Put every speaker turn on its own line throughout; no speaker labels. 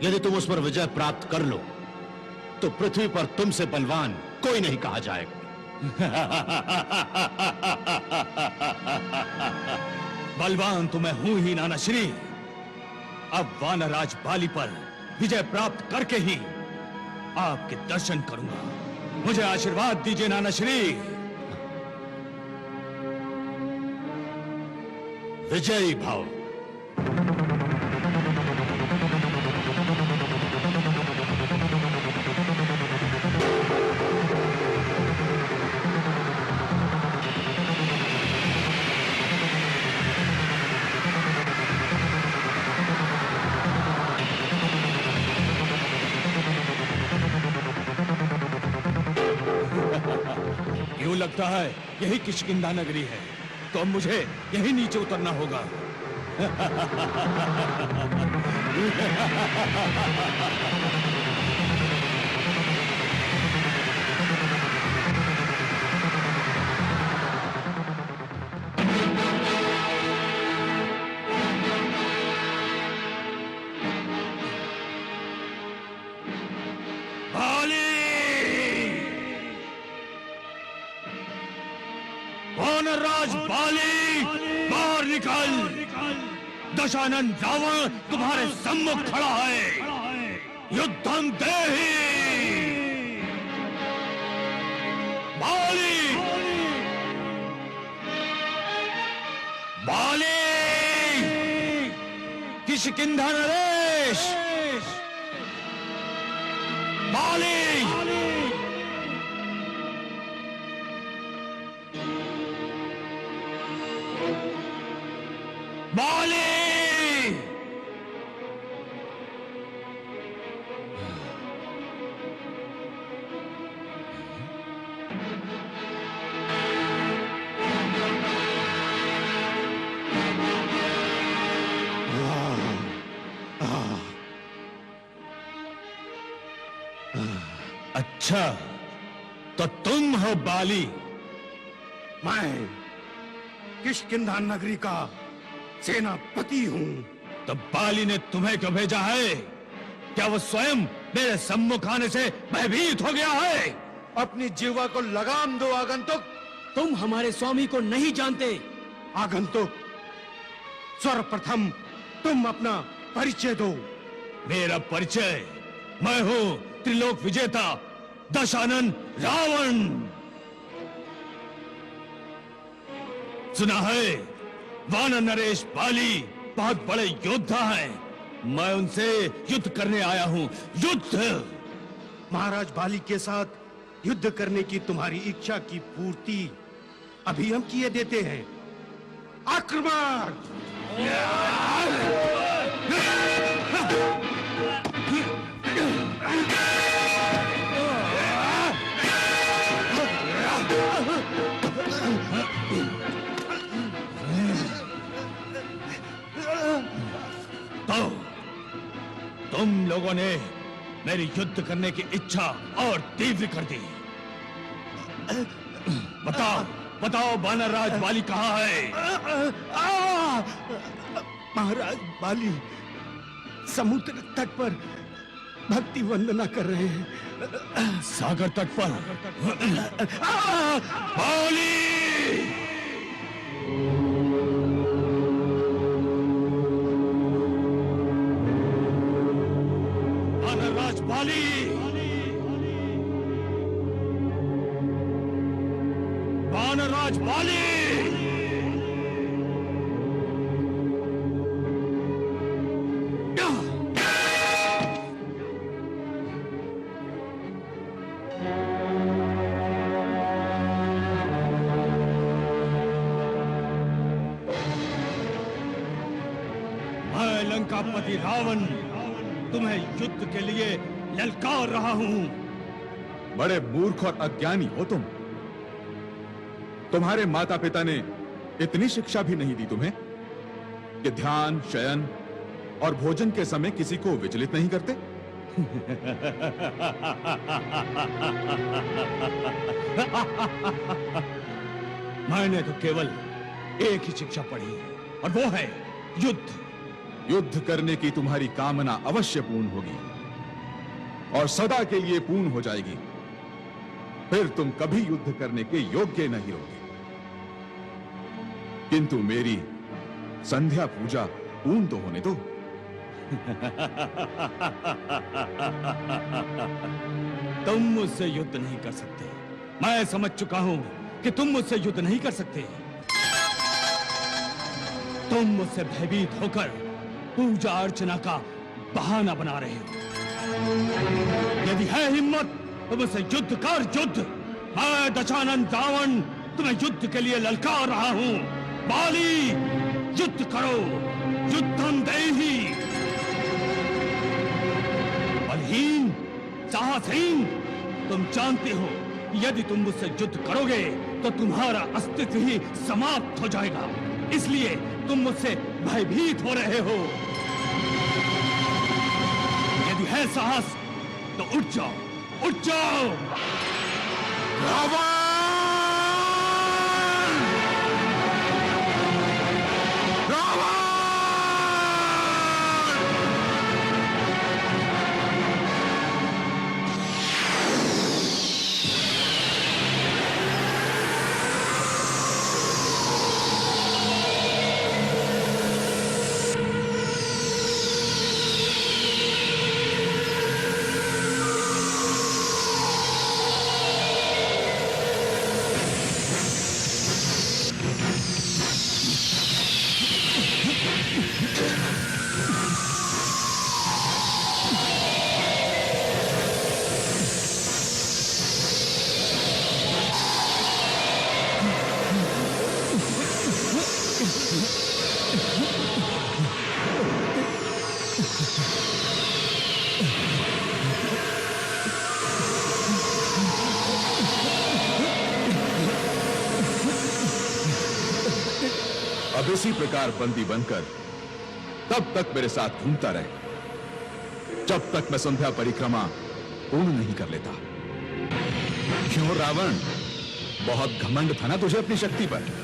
यदि तुम उस पर विजय प्राप्त कर लो तो पृथ्वी पर तुमसे बलवान कोई नहीं कहा जाएगा।
बलवान तो मैं हूं ही नानाश्री। अब वानरराज बाली पर विजय प्राप्त करके ही आपके दर्शन करूंगा। मुझे आशीर्वाद दीजिए नानाश्री।
विजयी भाव।
यूं लगता है यही किष्किंधा नगरी है, तो अब मुझे यही नीचे उतरना होगा। वानरराज बाली, बाहर निकल। दशानन रावण तुम्हारे सम्मुख खड़ा है। युद्धं देहि। बाली, बाली, किष्किंधा नरेश, बाली। बाली, अच्छा तो तुम हो बाली।
मैं किष्किंधा नगरी का सेनापति हूं।
तो बाली ने तुम्हें क्यों भेजा है? क्या वो स्वयं मेरे सम्मुख आने से भयभीत हो गया है?
अपनी जीवा को लगाम दो आगंतुक।
तुम हमारे स्वामी को नहीं जानते।
आगंतुक, सर्वप्रथम तुम अपना परिचय दो।
मेरा परिचय, मैं हूं त्रिलोक विजेता दशानन रावण। सुना है वानर नरेश बाली बहुत बड़े योद्धा हैं। मैं उनसे युद्ध करने आया हूं। युद्ध।
महाराज बाली के साथ युद्ध करने की तुम्हारी इच्छा की पूर्ति अभी हम किए देते हैं। आक्रमण!
तो तुम लोगों ने मेरी युद्ध करने की इच्छा और तीव्र कर दी। बताओ, बताओ वानरराज बाली कहाँ है?
महाराज बाली समुद्र तट पर भक्ति वंदना कर रहे हैं।
सागर तट पर? बाली! वानरराज बाली! वानरराज बाली! मैं लंकापति रावण तुम्हें युद्ध के लिए ललकार रहा हूं।
बड़े मूर्ख और अज्ञानी हो तुम। तुम्हारे माता पिता ने इतनी शिक्षा भी नहीं दी तुम्हें कि ध्यान, शयन और भोजन के समय किसी को विचलित नहीं करते।
मैंने तो केवल एक ही शिक्षा पढ़ी है और वो है युद्ध।
युद्ध करने की तुम्हारी कामना अवश्य पूर्ण होगी और सदा के लिए पूर्ण हो जाएगी। फिर तुम कभी युद्ध करने के योग्य नहीं रहोगे। किंतु मेरी संध्या पूजा पूर्ण तो होने दो।
तुम मुझसे युद्ध नहीं कर सकते। मैं समझ चुका हूं कि तुम मुझसे युद्ध नहीं कर सकते। तुम मुझसे भयभीत होकर पूजा अर्चना का बहाना बना रहे हो। यदि है हिम्मत तो मुझसे युद्ध कर, युद्ध। मैं दशानन रावण तुम्हें युद्ध के लिए ललकार रहा हूं। बाली, युद्ध करो, युद्धं देहि। बलहीन, साहसहीन, तुम जानते हो यदि तुम मुझसे युद्ध करोगे तो तुम्हारा अस्तित्व ही समाप्त हो जाएगा। इसलिए तुम मुझसे भयभीत हो रहे हो। यदि है साहस तो उठ जाओ, उठ जाओ।
रावण!
अब इसी प्रकार बंदी बनकर तब तक मेरे साथ घूमता रहे जब तक मैं संध्या परिक्रमा पूर्ण नहीं कर लेता। क्यों रावण, बहुत घमंड था ना तुझे अपनी शक्ति पर?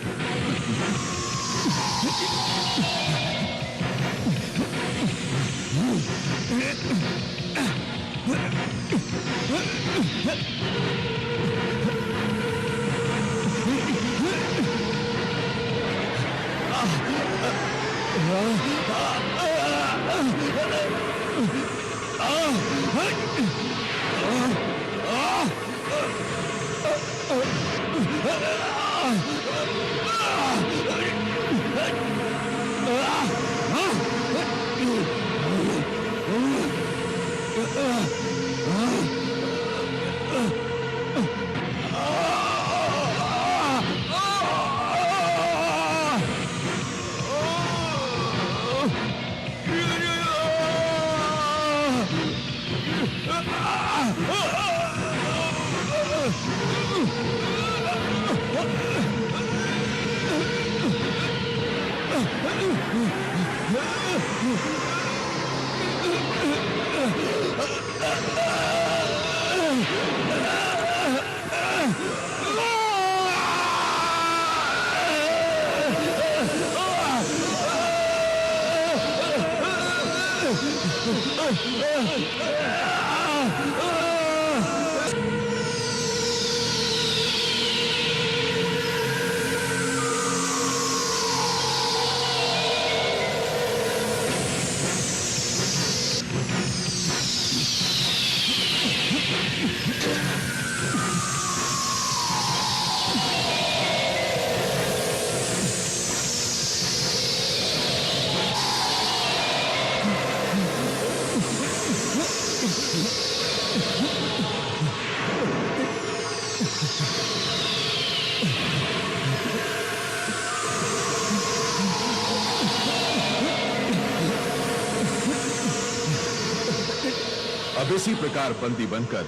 अब इसी प्रकार बंदी बनकर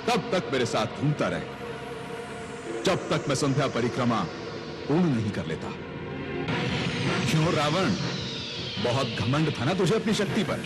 तब तक मेरे साथ घूमता रहे जब तक मैं संध्या परिक्रमा पूर्ण नहीं कर लेता। क्यों रावण, बहुत घमंड था ना तुझे अपनी शक्ति पर?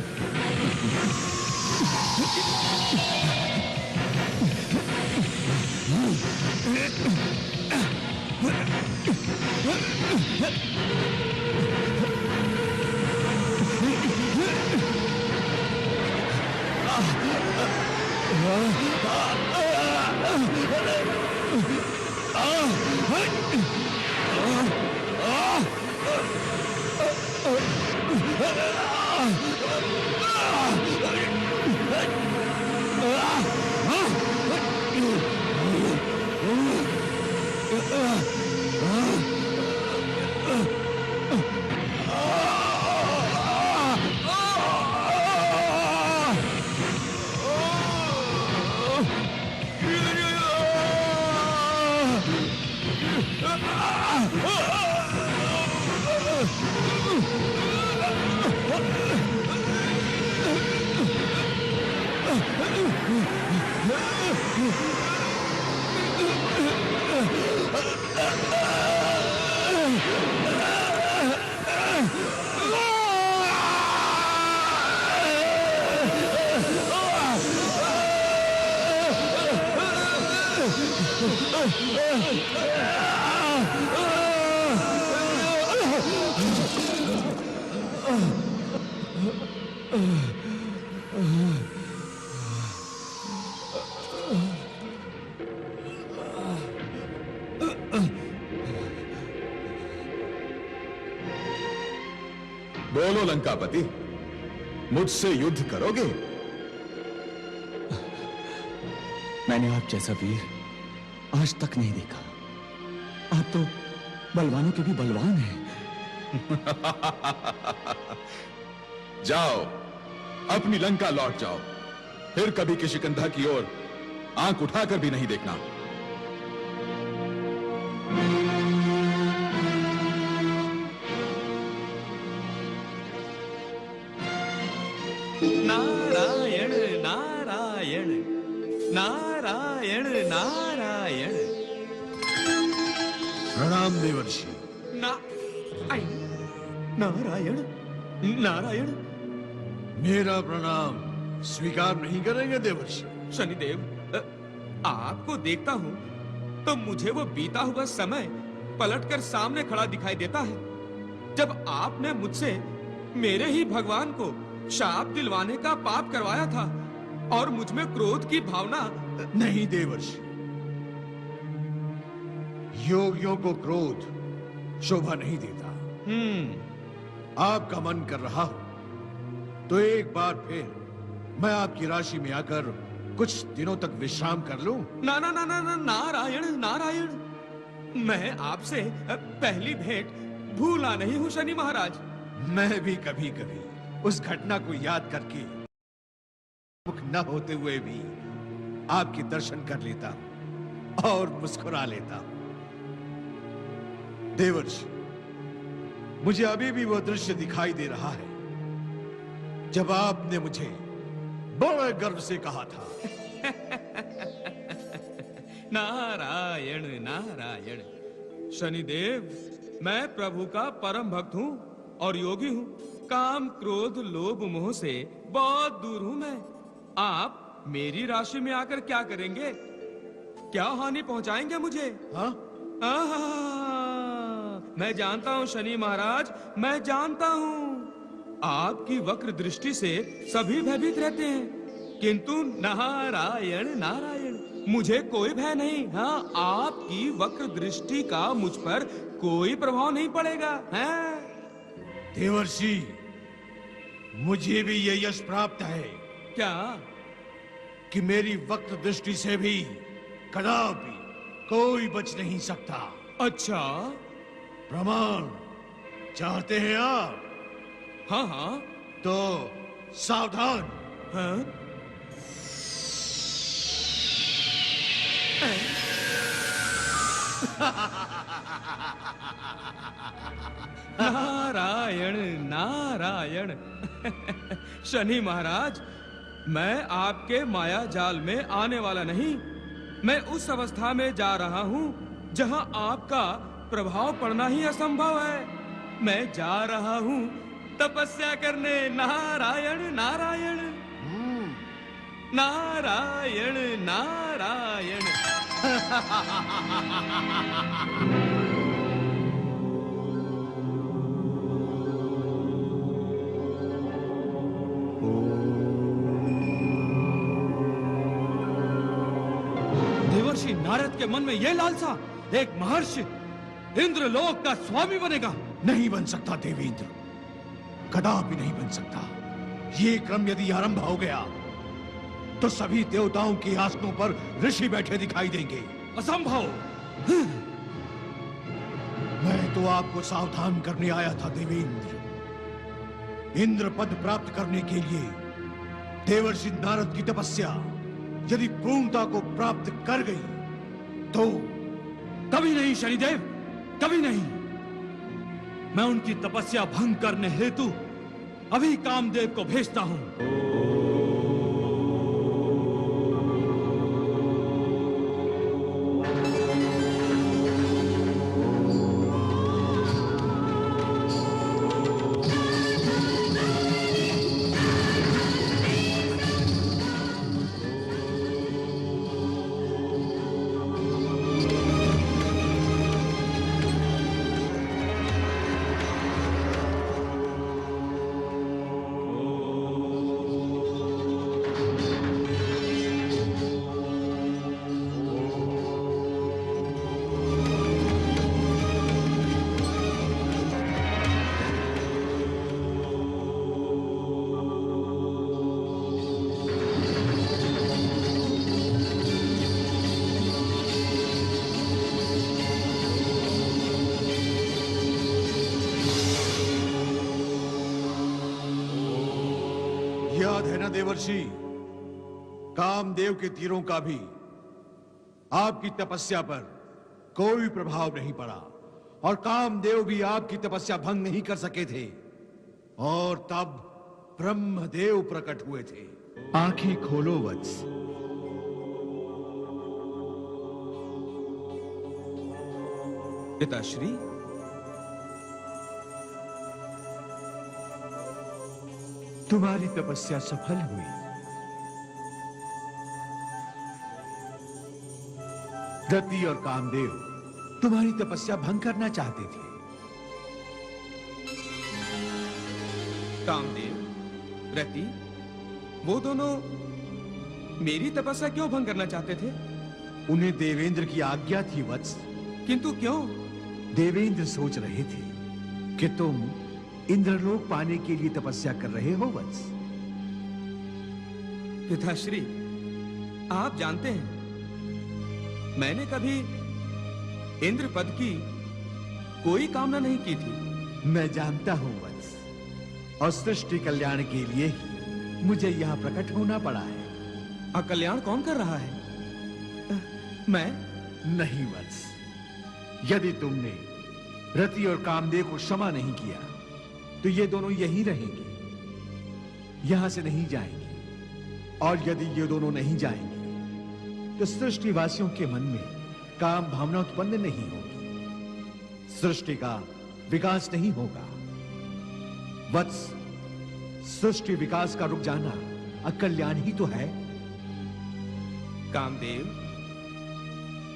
बोलो लंकापति, मुझसे युद्ध करोगे?
मैंने आप जैसा वीर आज तक नहीं देखा। आप तो बलवानों के भी बलवान हैं।
जाओ, अपनी लंका लौट जाओ, फिर कभी किशिकंधा की ओर आंख उठाकर भी नहीं देखना।
नारायण नारायण नारायण नारायण।
प्रणाम देवर्षि।
नारायण नारायण।
मेरा प्रणाम स्वीकार नहीं करेंगे देवर्षि?
शनिदेव, आपको देखता हूँ तो मुझे वो बीता हुआ समय पलटकर सामने खड़ा दिखाई देता है, जब आपने मुझसे मेरे ही भगवान को शाप दिलवाने का पाप करवाया था और मुझ में क्रोध की भावना।
नहीं देवर्षि, योगियों को क्रोध शोभा नहीं देता। आपका मन कर रहा हो तो एक बार फिर मैं आपकी राशि में आकर कुछ दिनों तक विश्राम कर लूं?
ना ना ना ना ना, नारायण नारायण। मैं आपसे पहली भेंट भूला नहीं हूँ शनि महाराज।
मैं भी कभी कभी उस घटना को याद करके मुख न होते हुए भी आपके दर्शन कर लेता हूं और मुस्कुरा लेता हूं। देवर्षि, मुझे अभी भी वह दृश्य दिखाई दे रहा है जब आपने मुझे बड़े गर्व से कहा था।
नारायण नारायण। शनिदेव, मैं प्रभु का परम भक्त हूँ और योगी हूँ। काम क्रोध लोभ मोह से बहुत दूर हूँ मैं। आप मेरी राशि में आकर क्या करेंगे? क्या हानि पहुंचाएंगे मुझे?
हाँ?
मैं जानता हूँ शनि महाराज, मैं जानता हूँ। आपकी वक्र दृष्टि से सभी भयभीत रहते हैं, किंतु नारायण नारायण, मुझे कोई भय नहीं। हाँ, आपकी वक्र दृष्टि का मुझ पर कोई प्रभाव नहीं पड़ेगा। हैं?
देवर्षि, मुझे भी यह यश प्राप्त है
क्या?
कि मेरी वक्त दृष्टि से भी कदापि कोई बच नहीं सकता।
अच्छा,
प्रमाण चाहते हैं आप?
हाँ हाँ।
तो सावधान।
हाँ? नारायण नारायण। शनि महाराज, मैं आपके माया जाल में आने वाला नहीं। मैं उस अवस्था में जा रहा हूँ जहाँ आपका प्रभाव पड़ना ही असंभव है। मैं जा रहा हूँ तपस्या करने। नारायण नारायण नारायण नारायण।
देवर्षि नारद के मन में यह लालसा, एक महर्षि इंद्रलोक का स्वामी बनेगा।
नहीं बन सकता देवेंद्र, कदापि नहीं बन सकता। ये क्रम यदि आरंभ हो गया तो सभी देवताओं के आसनों पर ऋषि बैठे दिखाई देंगे।
असंभव।
मैं तो आपको सावधान करने आया था देवेंद्र। इंद्र पद प्राप्त करने के लिए देवर्षि नारद की तपस्या यदि पूर्णता को प्राप्त कर गई तो
कभी नहीं शनिदेव, कभी नहीं। मैं उनकी तपस्या भंग करने हेतु अभी कामदेव को भेजता हूं।
याद है ना देवर्षि, कामदेव के तीरों का भी आपकी तपस्या पर कोई प्रभाव नहीं पड़ा और कामदेव भी आपकी तपस्या भंग नहीं कर सके थे। और तब ब्रह्मदेव प्रकट हुए थे। आंखें खोलो वत्स।
पिताश्री,
तुम्हारी तपस्या सफल हुई। रति और कामदेव तुम्हारी तपस्या भंग करना चाहते थे।
कामदेव, रति, वो दोनों मेरी तपस्या क्यों भंग करना चाहते थे?
उन्हें देवेंद्र की आज्ञा थी वत्स।
किंतु क्यों?
देवेंद्र सोच रहे थे कि तुम इंद्रलोक पाने के लिए तपस्या कर रहे हो वत्स।
पिताश्री, आप जानते हैं मैंने कभी इंद्र पद की कोई कामना नहीं की थी।
मैं जानता हूं वत्स, और सृष्टि कल्याण के लिए ही मुझे यहां प्रकट होना पड़ा है।
कल्याण कौन कर रहा है? मैं
नहीं वत्स, यदि तुमने रति और कामदेव को क्षमा नहीं किया तो ये दोनों यहीं रहेंगे, यहां से नहीं जाएंगे। और यदि ये दोनों नहीं जाएंगे तो सृष्टिवासियों के मन में काम भावना उत्पन्न नहीं होगी, सृष्टि का विकास नहीं होगा। वत्स, सृष्टि विकास का रुक जाना अकल्याण ही तो है।
कामदेव,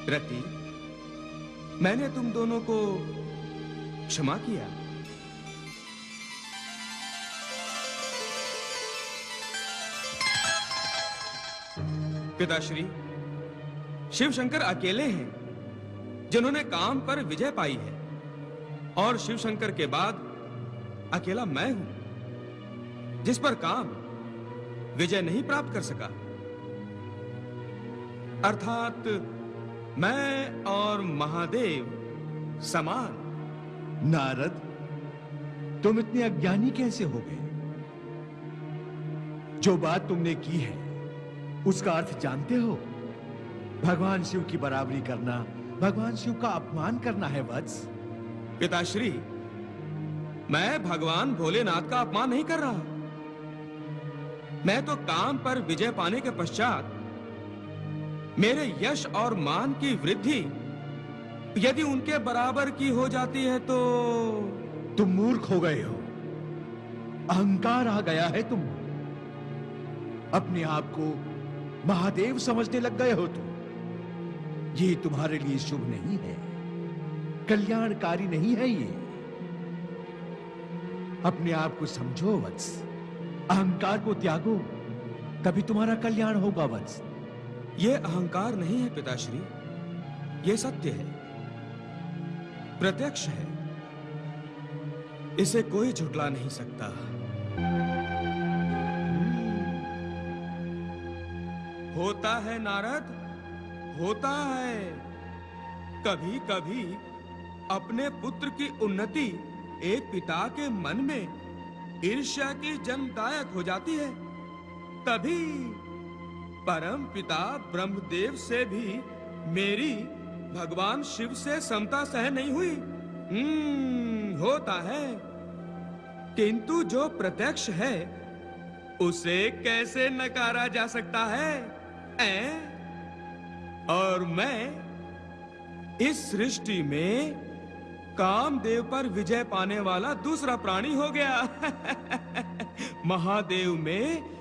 रति, मैंने तुम दोनों को क्षमा किया। पिताश्री, शिव शंकर अकेले हैं जिन्होंने काम पर विजय पाई है, और शिव शंकर के बाद अकेला मैं हूं जिस पर काम विजय नहीं प्राप्त कर सका। अर्थात मैं और महादेव समान।
नारद, तुम इतने अज्ञानी कैसे हो गए? जो बात तुमने की है उसका अर्थ जानते हो? भगवान शिव की बराबरी करना भगवान शिव का अपमान करना है वत्स।
पिताश्री, मैं भगवान भोलेनाथ का अपमान नहीं कर रहा। मैं तो काम पर विजय पाने के पश्चात मेरे यश और मान की वृद्धि यदि उनके बराबर की हो जाती है तो
तुम मूर्ख हो गए हो, अहंकार आ गया है तुम। अपने आप को महादेव समझने लग गए हो तुम। ये तुम्हारे लिए शुभ नहीं है, कल्याणकारी नहीं है ये। अपने आप को समझो वत्स, अहंकार को त्यागो, तभी तुम्हारा कल्याण होगा वत्स।
यह अहंकार नहीं है पिताश्री, यह सत्य है, प्रत्यक्ष है, इसे कोई झुटला नहीं सकता। होता है नारद, होता है। कभी कभी अपने पुत्र की उन्नति एक पिता के मन में ईर्ष्या की जन्मदायक हो जाती है। तभी परम पिता ब्रह्मदेव से भी मेरी भगवान शिव से समता सहन नहीं हुई। होता है, किंतु जो प्रत्यक्ष है उसे कैसे नकारा जा सकता है? और मैं इस सृष्टि में कामदेव पर विजय पाने वाला दूसरा प्राणी हो गया। महादेव में